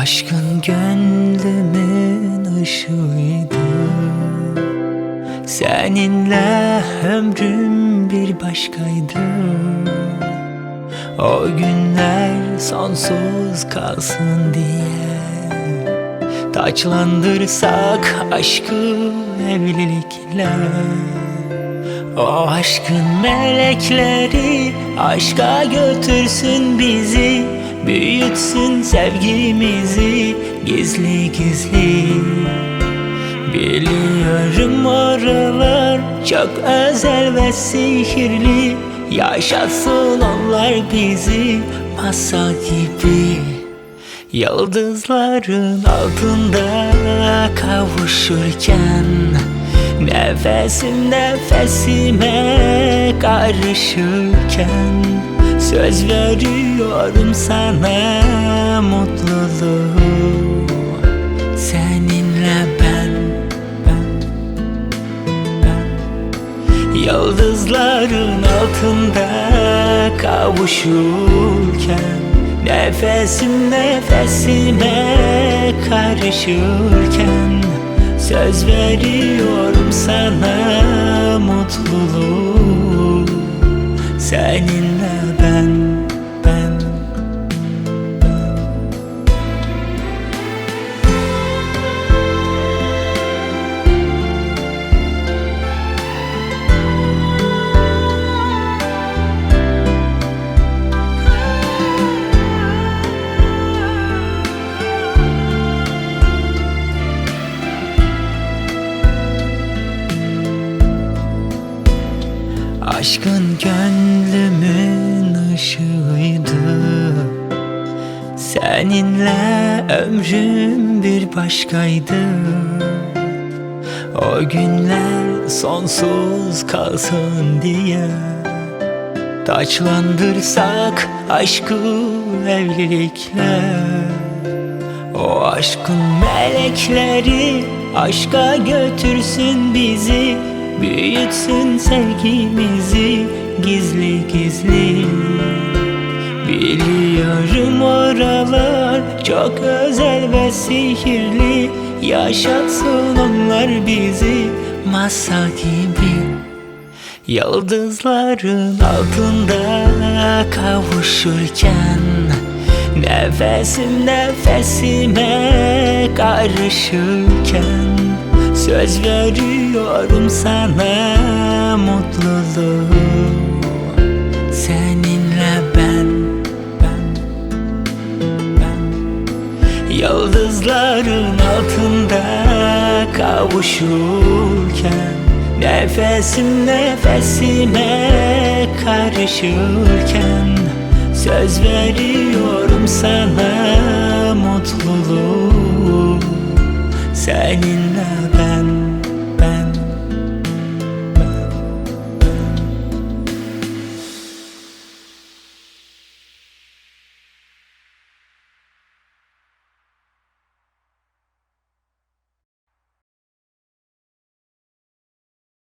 Aşkın gönlümün ışığıydı. Seninle ömrüm bir başkaydı. O günler sonsuz kalsın diye taçlandırsak aşkı evlilikle. O aşkın melekleri aşka götürsün bizi, büyütsün sevgimizi gizli gizli. Biliyorum oralar çok özel ve sihirli, yaşatsın onlar bizi masal gibi. Yıldızların altında kavuşurken, nefesim nefesime karışırken, söz veriyorum sana mutluluğu. Seninle ben. Yıldızların altında kavuşurken, nefesim nefesime karışırken, söz veriyorum sana mutluluğu. Seninle ben. Aşkın gönlümün ışığıydı. Seninle ömrüm bir başkaydı. O günler sonsuz kalsın diye taçlandırsak aşkı evlilikle. O aşkın melekleri aşka götürsün bizi, büyütsün sevgimizi gizli gizli. Biliyorum oralar çok özel ve sihirli, yaşatsın onlar bizi masal gibi. Yıldızların altında kavuşurken, nefesim nefesime karışırken, söz veriyorum sana mutluluğu. Seninle ben. Yıldızların altında kavuşurken, nefesim nefesime karışırken, söz veriyorum sana mutluluğu. Seninle